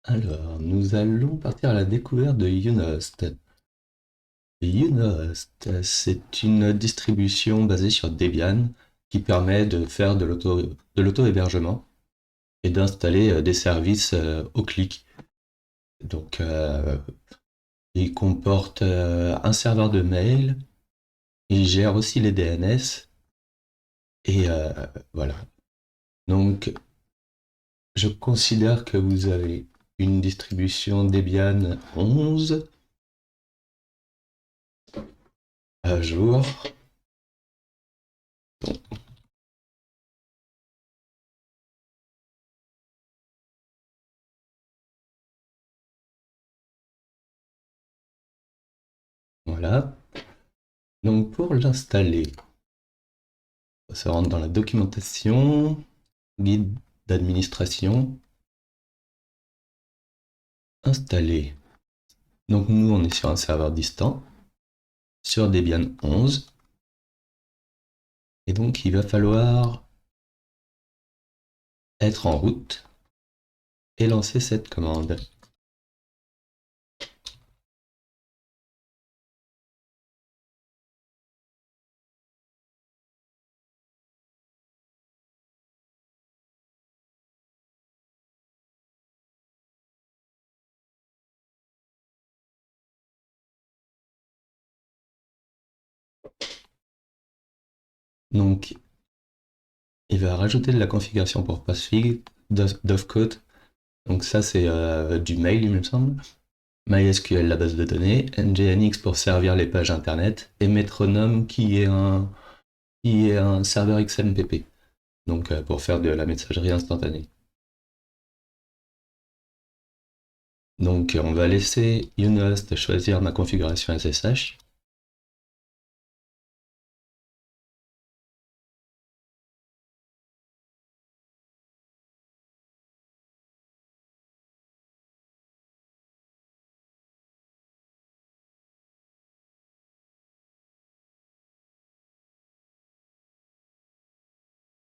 Alors, nous allons partir à la découverte de Unost. Unost, c'est une distribution basée sur Debian qui permet de faire de l'auto-hébergement et d'installer des services au clic. Donc, il comporte un serveur de mail, il gère aussi les DNS et voilà. Donc, je considère que vous avez une distribution Debian 11 à jour. Voilà. Donc pour l'installer, on se rendre dans la documentation, guide d'administration, installer. Donc nous on est sur un serveur distant, sur Debian 11, et donc il va falloir être en route et lancer cette commande. Donc il va rajouter de la configuration pour Postfig, Dovecot, donc ça c'est du mail il me semble, MySQL la base de données, Nginx pour servir les pages internet, et Metronome qui est un serveur XMPP. Donc pour faire de la messagerie instantanée. Donc on va laisser Unost choisir ma configuration SSH.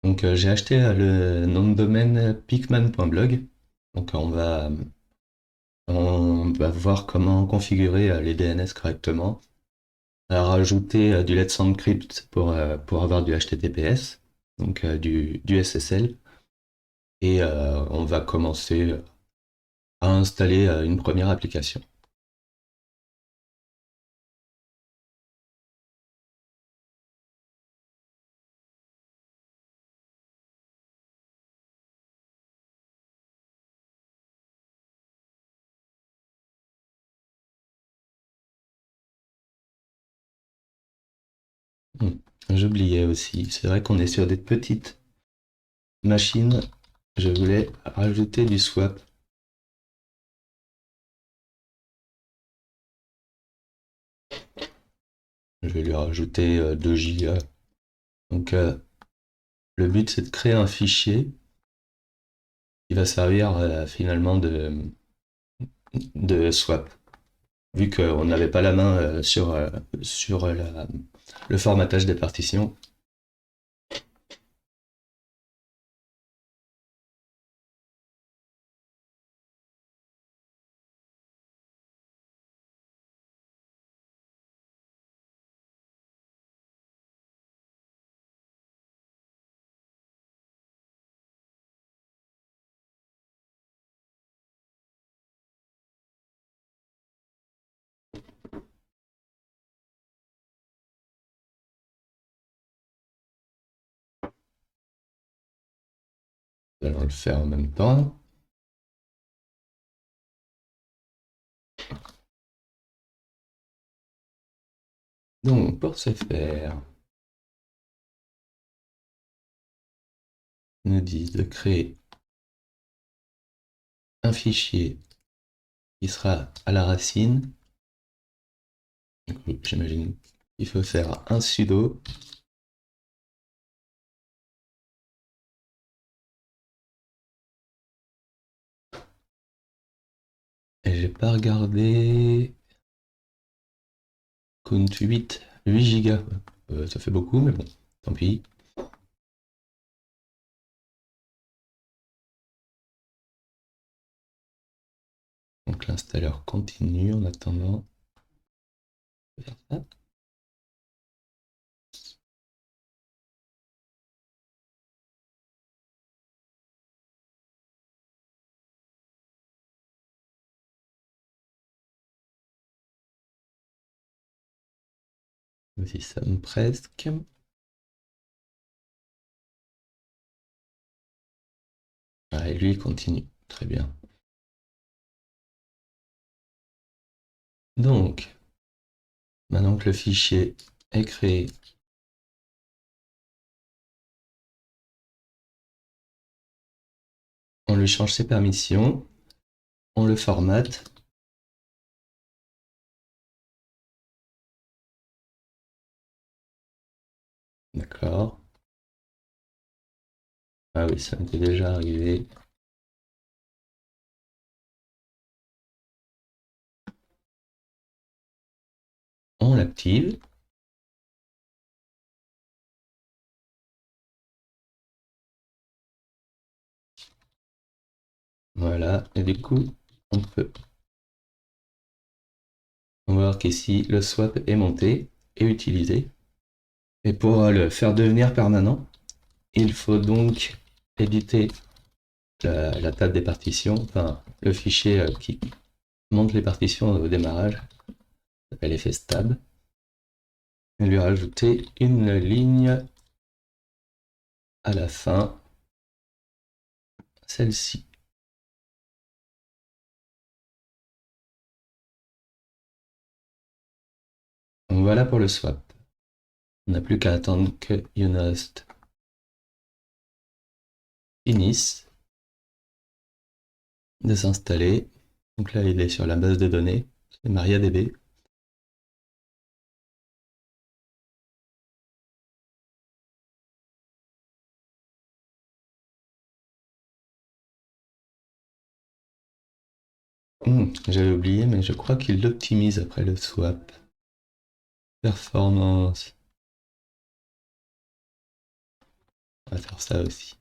Donc j'ai acheté le nom de domaine picman.blog. Donc on va voir comment configurer les DNS correctement. Rajouter du Let's Encrypt pour avoir du HTTPS, donc du SSL. Et on va commencer à installer une première application. Hmm. J'oubliais aussi, c'est vrai qu'on est sur des petites machines. Je voulais rajouter du swap. Je vais lui rajouter 2 gigas. Donc le but c'est de créer un fichier qui va servir finalement de swap. Vu qu'on n'avait pas la main sur le formatage des partitions. Nous allons le faire en même temps. Donc pour ce faire, ils nous disent de créer un fichier qui sera à la racine. J'imagine qu'il faut faire un sudo. Et j'ai pas regardé. Compte 8 gigas. Ça fait beaucoup, mais bon, tant pis. Donc l'installeur continue en attendant. Faire ça. Nous y sommes presque. Ah, et lui il continue. Très bien. Donc, maintenant que le fichier est créé, on lui change ses permissions, on le formate. D'accord. Ah oui, ça m'était déjà arrivé. On l'active. Voilà, et du coup, on peut voir qu'ici, le swap est monté et utilisé. Et pour le faire devenir permanent, il faut donc éditer la table des partitions, enfin le fichier qui monte les partitions au démarrage, s'appelle fstab, et lui rajouter une ligne à la fin, celle-ci. Donc voilà pour le swap. On n'a plus qu'à attendre que Unhost finisse de s'installer. Donc là, il est sur la base de données, c'est MariaDB. J'avais oublié, mais je crois qu'il l'optimise après le swap. Performance. On va faire ça aussi.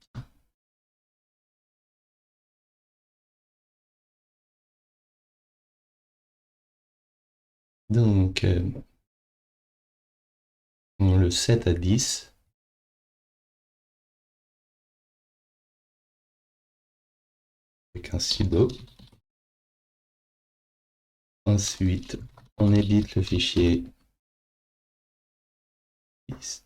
Donc, on le set à 10. Avec un sudo. Ensuite, on édite le fichier 10.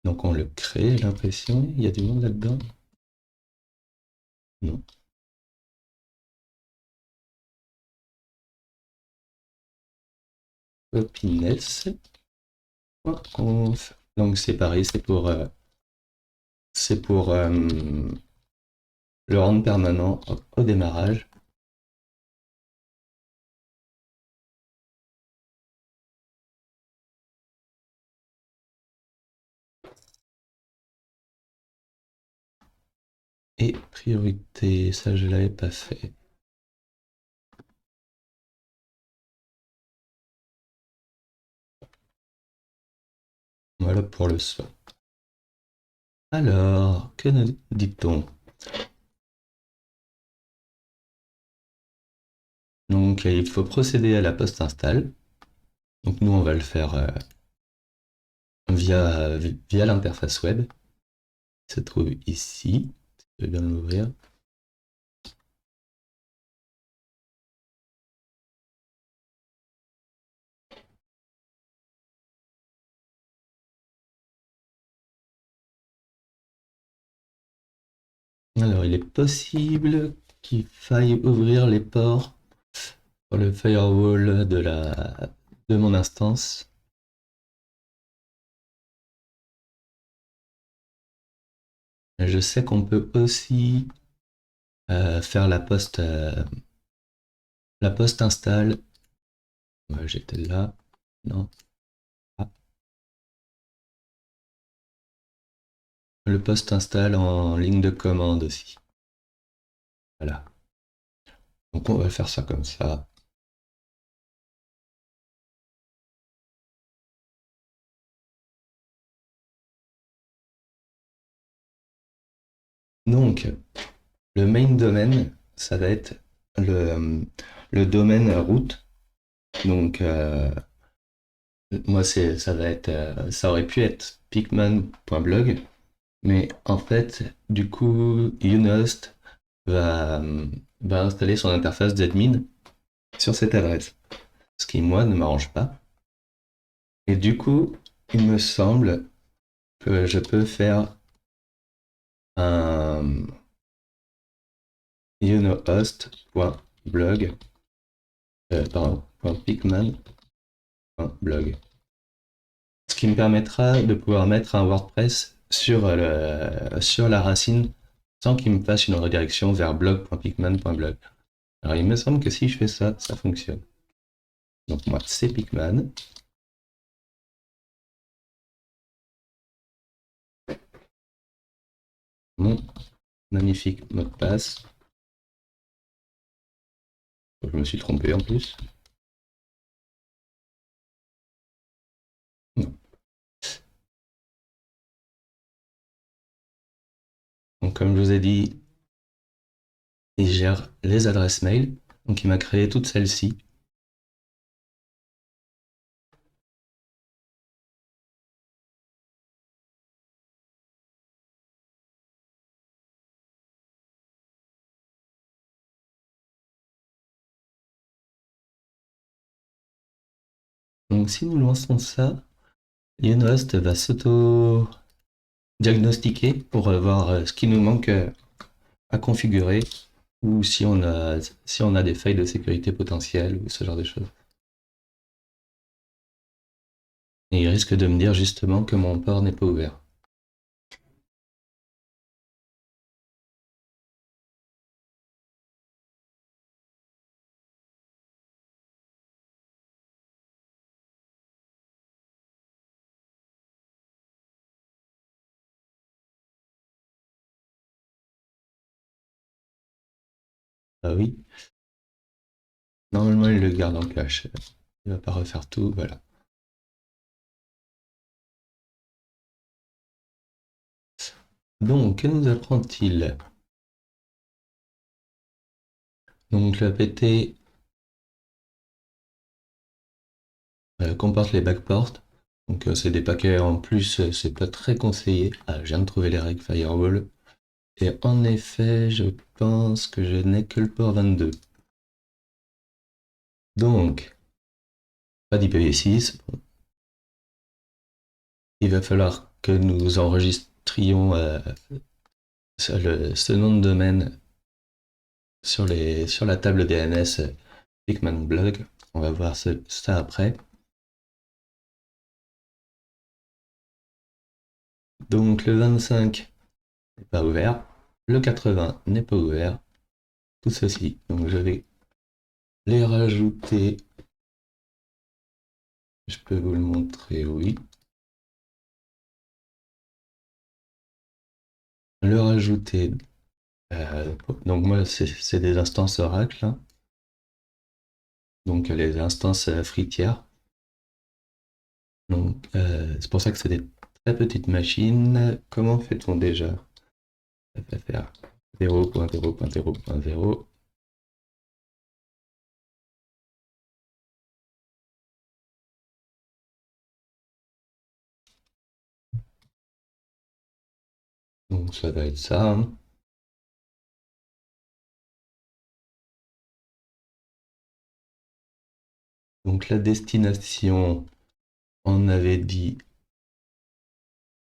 Donc on le crée, j'ai l'impression. Il y a du monde là-dedans? Non. Copines.conf. Donc c'est pareil, c'est pour le rendre permanent au démarrage. Et priorité, ça je l'avais pas fait. Voilà pour le swap. Alors, que nous dit-on? Donc il faut procéder à la post-install. Donc nous on va le faire via l'interface web. Il se trouve ici. Je vais bien l'ouvrir. Alors, il est possible qu'il faille ouvrir les ports pour le firewall de mon instance. Je sais qu'on peut aussi faire la post install. J'étais là. Non. Ah. Le post install en ligne de commande aussi. Voilà. Donc on va faire ça comme ça. Donc, le main domaine, ça va être le domaine route. Donc, moi, ça aurait pu être picman.blog, mais en fait, du coup, Unost va installer son interface d'admin sur cette adresse, ce qui, moi, ne m'arrange pas. Et du coup, il me semble que je peux faire un unohost.blog, pardon, .picman.blog. Ce qui me permettra de pouvoir mettre un WordPress sur la racine sans qu'il me fasse une redirection vers blog.picman.blog. Alors il me semble que si je fais ça, ça fonctionne. Donc moi, c'est Picman. Mon magnifique mot de passe. Je me suis trompé en plus. Non. Donc comme je vous ai dit, il gère les adresses mail. Donc il m'a créé toutes celles-ci. Donc si nous lançons ça, Yonost va s'auto-diagnostiquer pour voir ce qui nous manque à configurer ou si on a des failles de sécurité potentielles ou ce genre de choses. Et il risque de me dire justement que mon port n'est pas ouvert. Ah oui, normalement il le garde en cache. Il va pas refaire tout, voilà. Donc, que nous apprend-il? Donc, le PT comporte les backports. Donc, c'est des paquets en plus, c'est pas très conseillé. Ah, je viens de trouver les règles Firewall. Et en effet, je pense que je n'ai que le port 22. Donc, pas d'IPv6. Il va falloir que nous enregistrions ce nom de domaine sur la table DNS Picman Blog. On va voir ça après. Donc le 25 n'est pas ouvert, le 80 n'est pas ouvert, tout ceci. Donc je vais les rajouter. Je peux vous le montrer, oui. Le rajouter. Donc moi, c'est des instances Oracle, hein. Donc les instances fruitières. Donc c'est pour ça que c'est des très petites machines. Comment fait-on déjà? Ça va faire 0.0.0.0. Donc ça va être ça, hein. Donc la destination, on avait dit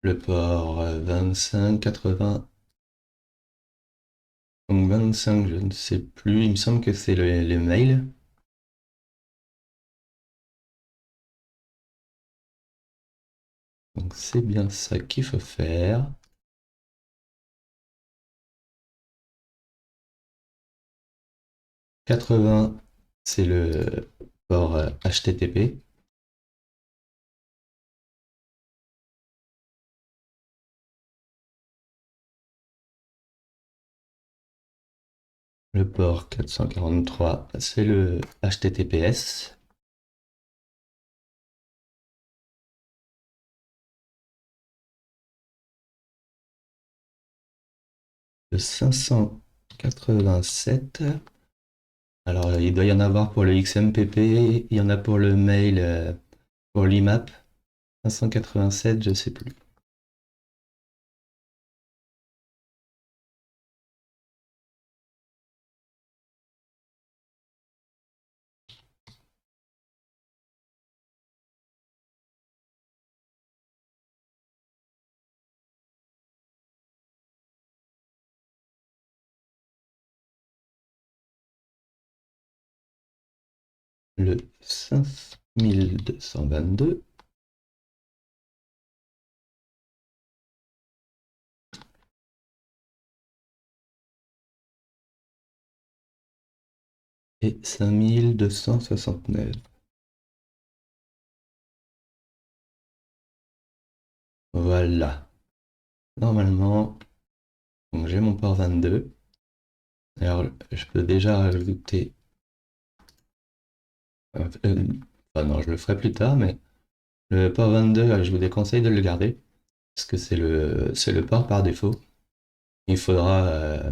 le port 25, 80. Donc 25, je ne sais plus. Il me semble que c'est les mails. Donc c'est bien ça qu'il faut faire. 80, c'est le port HTTP. Le port 443, c'est le HTTPS. le 587. Alors, il doit y en avoir pour le XMPP, il y en a pour le mail, pour l'IMAP. 587, je sais plus. Le 5222. Et 5269. Voilà. Normalement, donc j'ai mon port 22. Alors, je peux déjà rajouter. Enfin, non, je le ferai plus tard, mais le port 22, je vous déconseille de le garder. Parce que c'est le port par défaut. Il faudra, euh,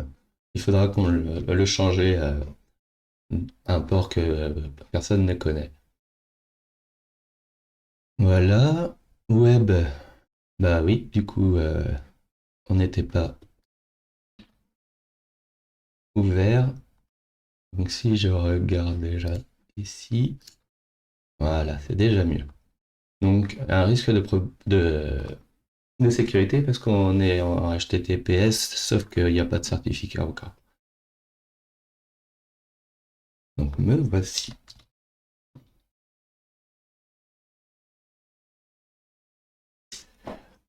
il faudra qu'on le changer à un port que personne ne connaît. Voilà. Web. Bah oui, du coup, on n'était pas ouvert. Donc si je regarde déjà ici, voilà, c'est déjà mieux. Donc un risque de sécurité parce qu'on est en HTTPS, sauf qu'il n'y a pas de certificat encore. Donc me voici.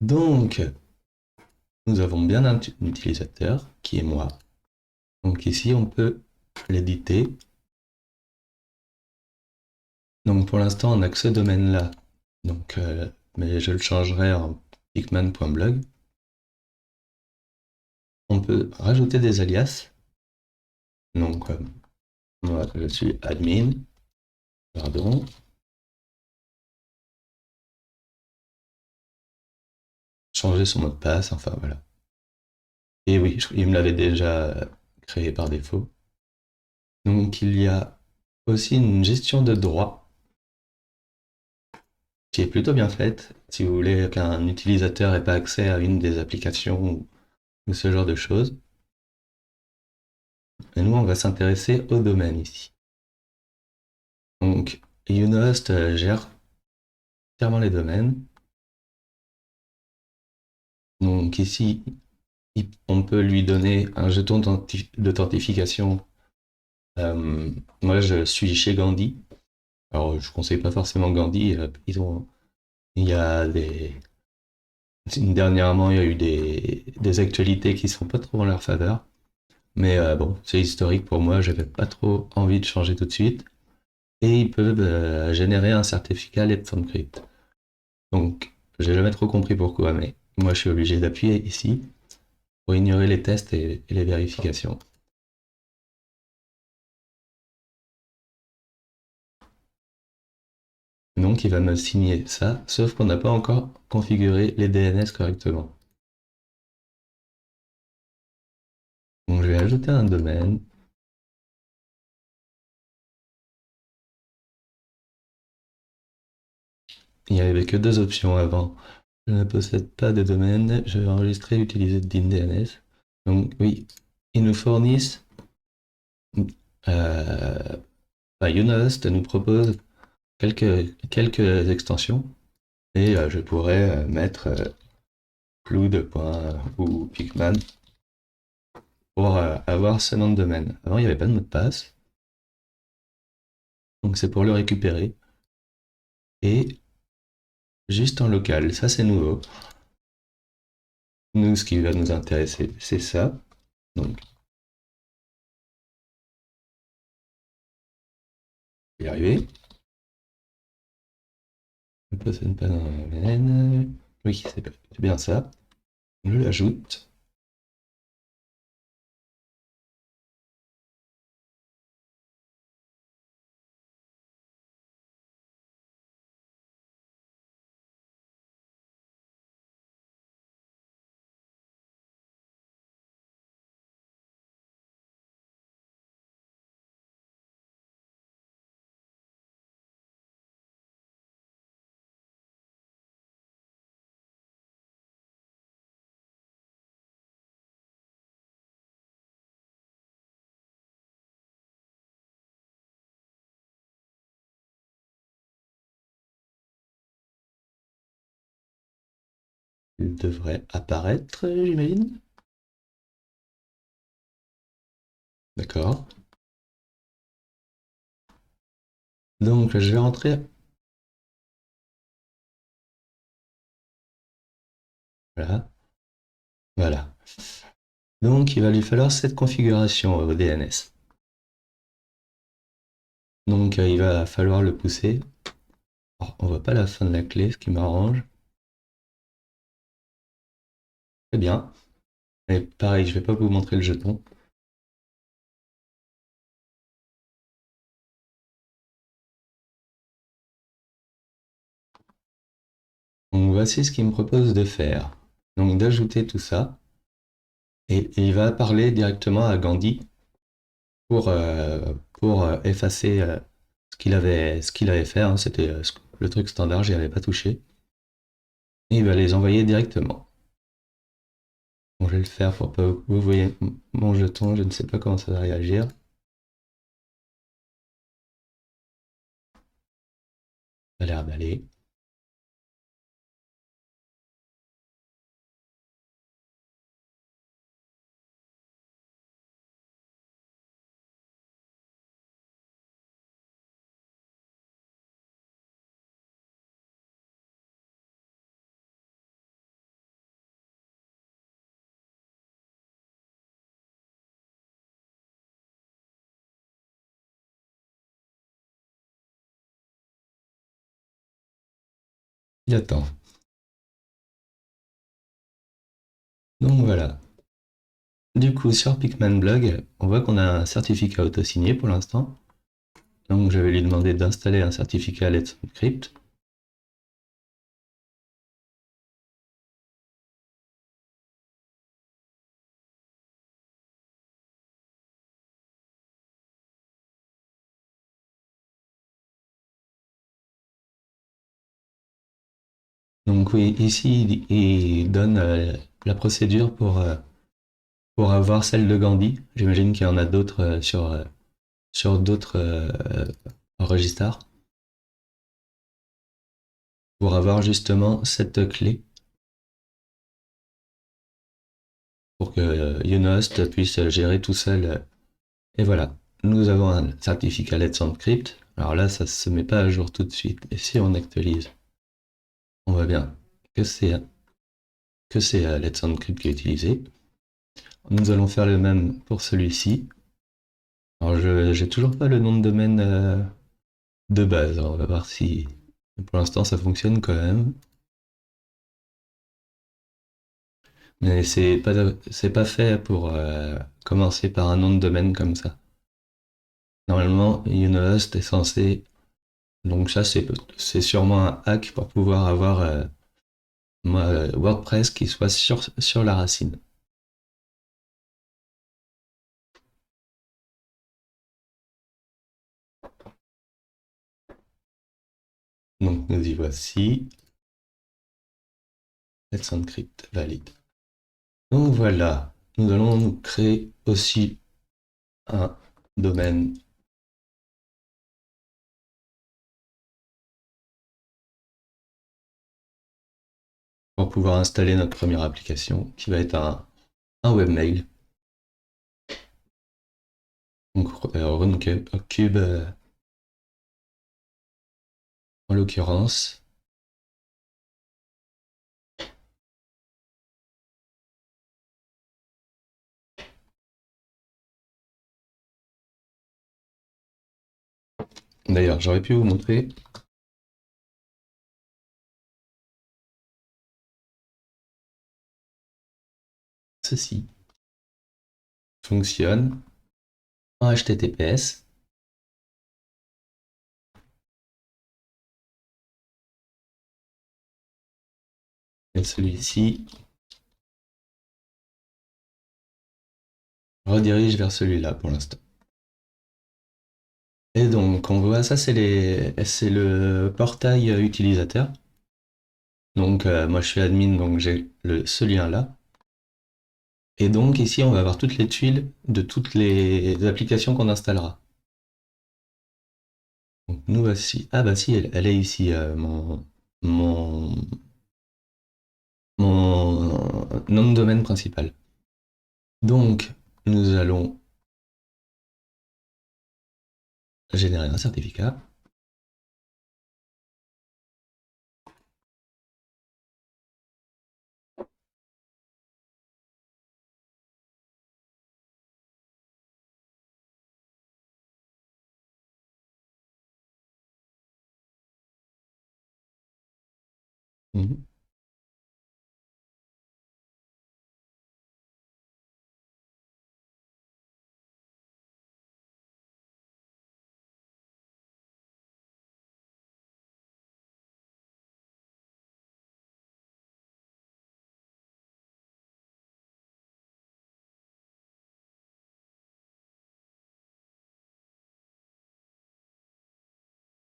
Donc, nous avons bien un utilisateur qui est moi. Donc ici, on peut l'éditer. Donc pour l'instant, on n'a que ce domaine-là. Donc, mais je le changerai en picman.blog. On peut rajouter des alias. Donc, moi, je suis admin. Pardon. Changer son mot de passe, enfin voilà. Et oui, il me l'avait déjà créé par défaut. Donc il y a aussi une gestion de droits qui est plutôt bien faite. Si vous voulez qu'un utilisateur n'ait pas accès à une des applications ou ce genre de choses. Et nous, on va s'intéresser au domaine ici. Donc, Unost gère entièrement les domaines. Donc ici, on peut lui donner un jeton d'authentification. Moi, je suis chez Gandhi. Alors, je ne conseille pas forcément Gandhi. Il y a dernièrement, il y a eu des actualités qui sont pas trop en leur faveur. Mais bon, c'est historique pour moi. J'avais pas trop envie de changer tout de suite. Et ils peuvent générer un certificat Let's Encrypt. Donc, j'ai jamais trop compris pourquoi, mais moi, je suis obligé d'appuyer ici pour ignorer les tests et les vérifications. Donc, il va me signer ça, sauf qu'on n'a pas encore configuré les DNS correctement. Donc, je vais ajouter un domaine. Il n'y avait que deux options avant. Je ne possède pas de domaine, je vais enregistrer et utiliser DNS. Donc, oui, ils nous fournissent. Euh, Unost nous propose quelques extensions et je pourrais mettre Cloud ou Picman pour avoir ce nom de domaine. Avant, il n'y avait pas de mot de passe, donc c'est pour le récupérer. Et juste en local, ça c'est nouveau. Nous, ce qui va nous intéresser, c'est ça. Donc, je vais y arriver. Ne possède pas dans le domaine. Oui, c'est bien ça. Je l'ajoute. Il devrait apparaître, j'imagine. D'accord. Donc, je vais rentrer. Voilà. Voilà. Donc, il va lui falloir cette configuration au DNS. Donc, il va falloir le pousser. Alors, on voit pas la fin de la clé, ce qui m'arrange. Très bien. Et pareil, je vais pas vous montrer le jeton. Donc, voici ce qu'il me propose de faire. Donc, d'ajouter tout ça. Et il va parler directement à Gandhi pour effacer ce qu'il avait fait, hein. C'était le truc standard, j'y avais pas touché. Et il va les envoyer directement. Bon, je vais le faire pour pas que vous voyez mon jeton, je ne sais pas comment ça va réagir. Ça a l'air d'aller. Il attend. Donc voilà. Du coup, sur Picman Blog, on voit qu'on a un certificat auto-signé pour l'instant. Donc je vais lui demander d'installer un certificat Let's Encrypt. Donc oui, ici, il donne la procédure pour avoir celle de Gandhi. J'imagine qu'il y en a d'autres sur d'autres registres. Pour avoir justement cette clé pour que Yonost puisse gérer tout seul. Et voilà, nous avons un certificat Let's Encrypt. Alors là, ça ne se met pas à jour tout de suite. Et si on actualise, on voit bien que c'est Let's Encrypt qui est utilisé. Nous allons faire le même pour celui-ci. Alors, je j'ai toujours pas le nom de domaine de base. Alors, on va voir si pour l'instant ça fonctionne quand même. Mais c'est pas fait pour commencer par un nom de domaine comme ça. Normalement, Unost est censé. Donc, ça, c'est sûrement un hack pour pouvoir avoir WordPress qui soit sur la racine. Donc, nous y voici. Let's Encrypt valide. Donc, voilà. Nous allons nous créer aussi un domaine pour pouvoir installer notre première application qui va être un webmail. Donc, RunCube en l'occurrence. D'ailleurs, j'aurais pu vous montrer ceci. Fonctionne en HTTPS. Et celui-ci redirige vers celui-là pour l'instant. Et donc, on voit ça, c'est le portail utilisateur. Donc, moi, je suis admin, donc j'ai ce lien-là. Et donc, ici, on va avoir toutes les tuiles de toutes les applications qu'on installera. Donc, nous voici. Ah, bah si, elle est ici, mon nom de domaine principal. Donc, nous allons générer un certificat. Mhm.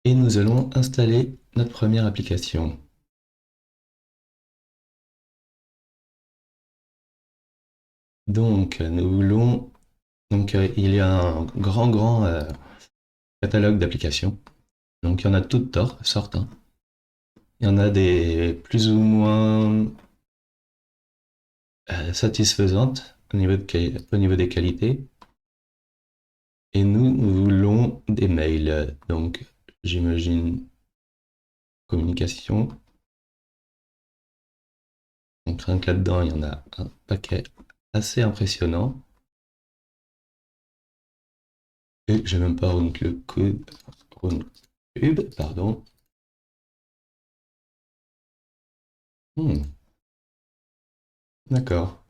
Et nous allons installer notre première application. Donc, nous voulons. Donc, il y a un grand catalogue d'applications. Donc, il y en a de toutes sortes, hein. Il y en a des plus ou moins satisfaisantes au niveau des qualités. Et nous voulons des mails. Donc, j'imagine communication. Donc, rien que là-dedans, il y en a un paquet assez impressionnant. Et j'ai même pas rendu le code. Cube, pardon. D'accord.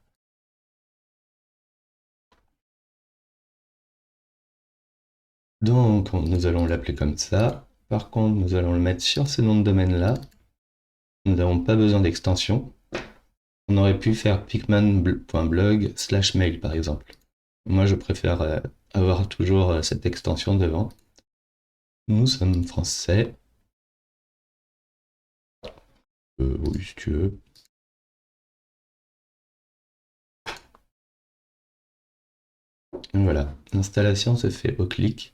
Donc, nous allons l'appeler comme ça. Par contre, nous allons le mettre sur ce nom de domaine-là. Nous n'avons pas besoin d'extension. On aurait pu faire picman.blog/mail par exemple. Moi, je préfère avoir toujours cette extension devant. Nous sommes français. Oui, si tu veux. Donc voilà, l'installation se fait au clic.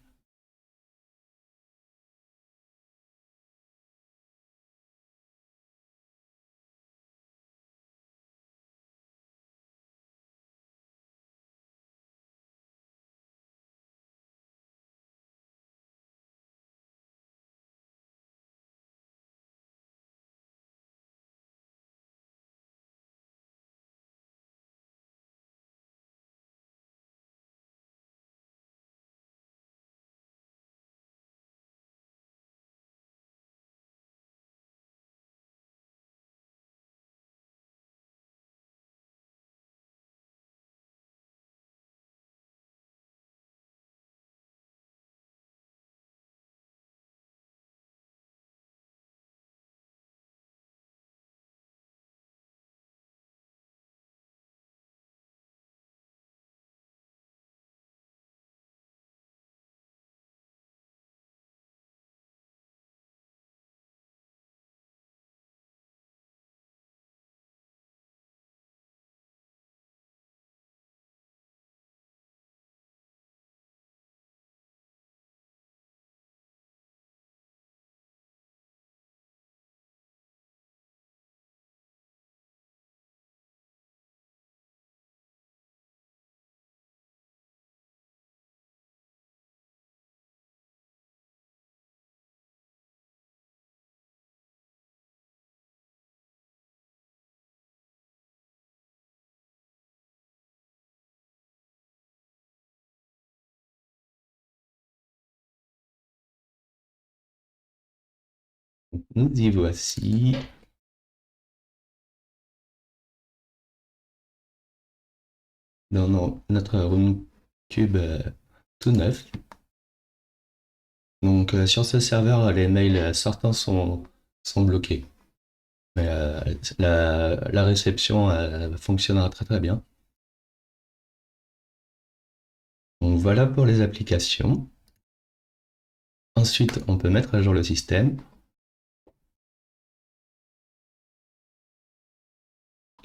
Nous y voici. Dans notre room cube tout neuf. Donc sur ce serveur, les mails sortants sont bloqués. Mais la réception fonctionnera très bien. Donc voilà pour les applications. Ensuite, on peut mettre à jour le système.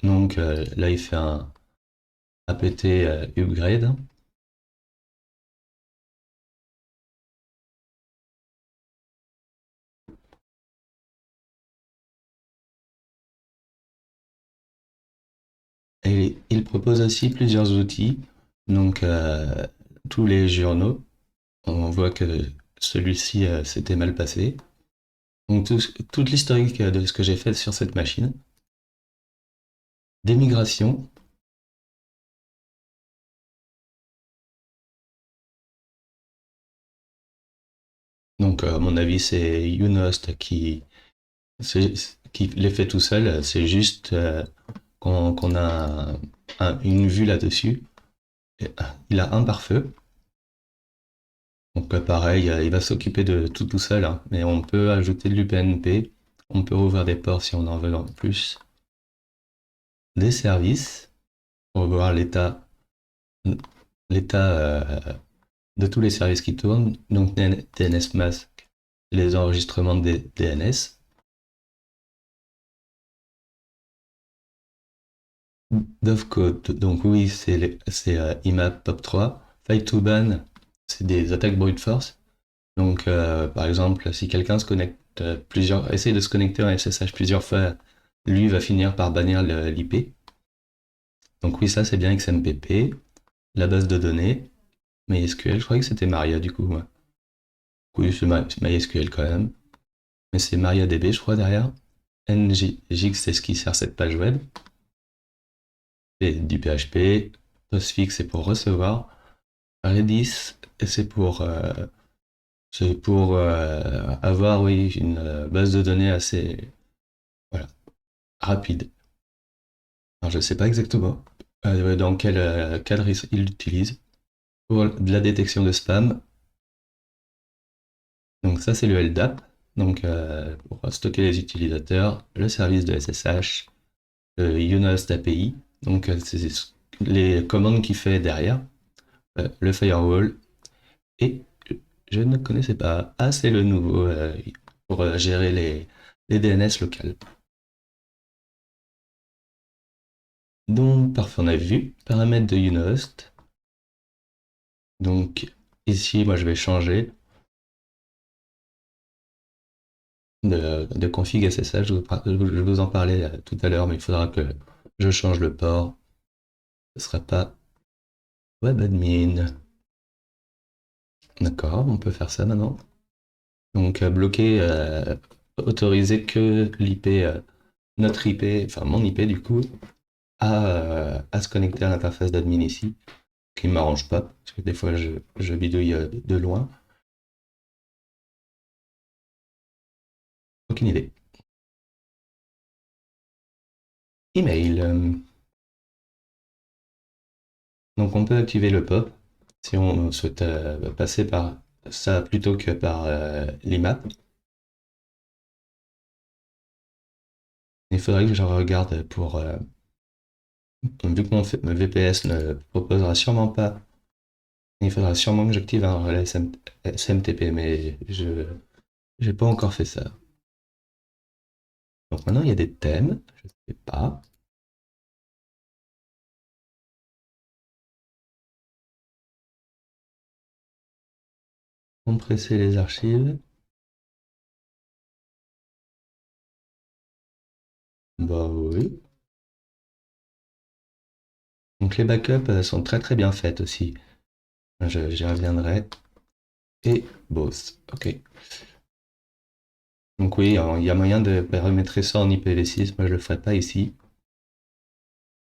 Donc là, il fait un apt upgrade. Et il propose aussi plusieurs outils. Donc, tous les journaux, on voit que celui-ci s'était mal passé. Donc, toute l'historique de ce que j'ai fait sur cette machine. Des migrations. Donc, à mon avis, c'est Younost qui les fait tout seul. C'est juste qu'on a une vue là-dessus. Il a un pare-feu. Donc pareil, il va s'occuper de tout seul, hein. Mais on peut ajouter de l'UPnP, on peut ouvrir des ports si on en veut en plus. Des services pour voir l'état de tous les services qui tournent. Donc DNS-Mask, les enregistrements des DNS. Dovecode, donc oui, c'est IMAP POP3. Fight2Ban, c'est des attaques brute force. Donc, par exemple, si quelqu'un se connecte essaye de se connecter en SSH plusieurs fois, lui va finir par bannir l'IP. Donc oui, ça c'est bien XMPP. La base de données, MySQL, je croyais que c'était Maria du coup, moi. Oui, c'est MySQL quand même. Mais c'est MariaDB, je crois, derrière. Nginx, c'est ce qui sert cette page web. Et du PHP. Postfix, c'est pour recevoir. Redis, c'est pour avoir, oui, une base de données assez, voilà, rapide. Alors, je ne sais pas exactement dans quel cadre il l'utilise. Pour de la détection de spam, donc ça c'est le LDAP, donc pour stocker les utilisateurs, le service de SSH, Younost API, donc c'est les commandes qu'il fait derrière, le firewall, et je ne connaissais pas. Ah, c'est le nouveau pour gérer les DNS locales. Donc, parfait, on a vu. Paramètres de Younost. Donc, ici, moi, je vais changer de config SSH. Je vous en parlais tout à l'heure, mais il faudra que je change le port. Ce ne sera pas webadmin. D'accord, on peut faire ça maintenant. Donc, bloquer, autoriser que l'IP, notre IP, enfin mon IP du coup, à se connecter à l'interface d'admin ici, qui ne m'arrange pas, parce que des fois je bidouille de loin. Aucune idée. Email. Donc on peut activer le POP si on souhaite passer par ça plutôt que par l'IMAP. Il faudrait que je regarde pour... vu que mon VPS ne proposera sûrement pas, il faudra sûrement que j'active un relais SMTP, mais je n'ai pas encore fait ça. Donc maintenant il y a des thèmes, je ne sais pas. Compresser les archives. Bah oui. Donc les backups sont très très bien faites aussi. J'y reviendrai. Et boss. Ok. Donc oui, il y a moyen de paramétrer ça en IPv6. Moi je le ferai pas ici.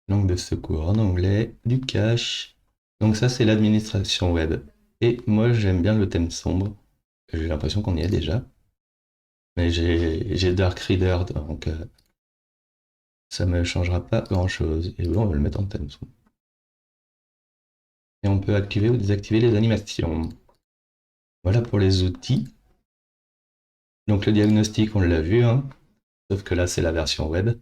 Langue de secours en anglais. Du cache. Donc ça c'est l'administration web. Et moi j'aime bien le thème sombre. J'ai l'impression qu'on y est déjà. Mais j'ai Dark Reader, donc ça ne me changera pas grand-chose. Et bon, on va le mettre en thème sombre. Et on peut activer ou désactiver les animations. Voilà pour les outils. Donc le diagnostic, on l'a vu, hein, sauf que là c'est la version web.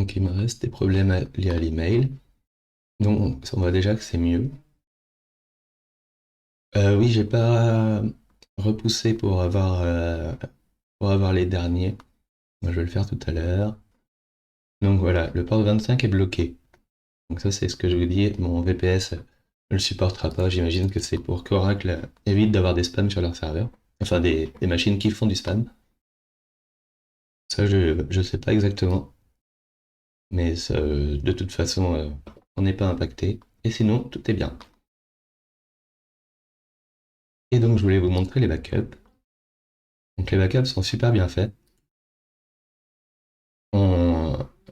Donc il me reste des problèmes liés à l'email. Donc on voit déjà que c'est mieux. Oui, j'ai pas repoussé pour avoir les derniers. Moi, je vais le faire tout à l'heure. Donc voilà, le port 25 est bloqué. Donc ça, c'est ce que je vous dis. Mon VPS ne le supportera pas. J'imagine que c'est pour qu'Oracle évite d'avoir des spams sur leur serveur. Enfin, des machines qui font du spam. Ça, je sais pas exactement. Mais de toute façon, on n'est pas impacté. Et sinon, tout est bien. Et donc, je voulais vous montrer les backups. Donc, les backups sont super bien faits.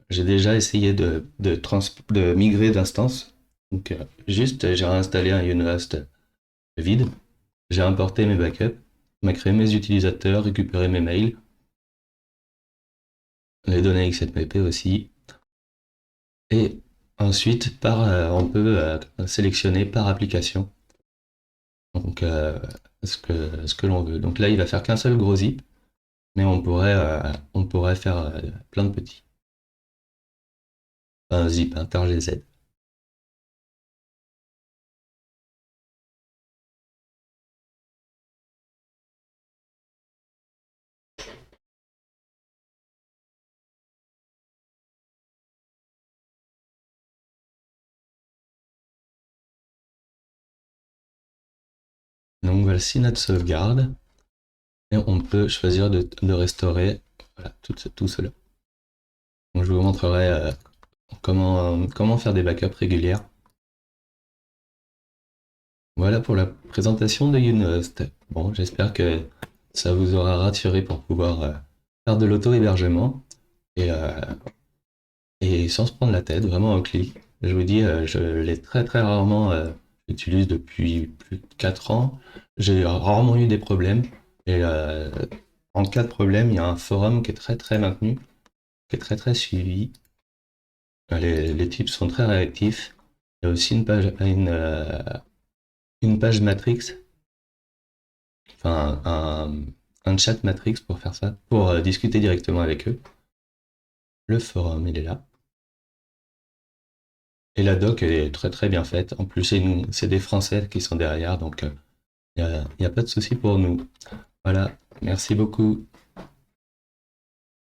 J'ai déjà essayé de migrer d'instance. Donc, juste, j'ai réinstallé un Unhost vide. J'ai importé mes backups, m'a créé mes utilisateurs, récupéré mes mails, les données XMPP aussi. Et ensuite, on peut sélectionner par application. Donc, ce que l'on veut. Donc là, il va faire qu'un seul gros zip, mais on pourrait faire plein de petits. Un zip, un TarGZ. Donc voici notre sauvegarde. Et on peut choisir de restaurer voilà, tout cela. Donc, je vous montrerai comment faire des backups régulières. Voilà pour la présentation de Unhost. Bon, j'espère que ça vous aura rassuré pour pouvoir faire de l'auto-hébergement et, euh, et sans se prendre la tête, vraiment au clic. Je vous dis, je l'ai très rarement j'utilise depuis plus de 4 ans. J'ai rarement eu des problèmes. Et en cas de problème, il y a un forum qui est très maintenu, qui est très suivi. Les types sont très réactifs. Il y a aussi une page Matrix, enfin un chat Matrix pour faire ça, pour discuter directement avec eux. Le forum, il est là. Et la doc est très bien faite. En plus, c'est des Français qui sont derrière, donc il n'y a pas de souci pour nous. Voilà, merci beaucoup.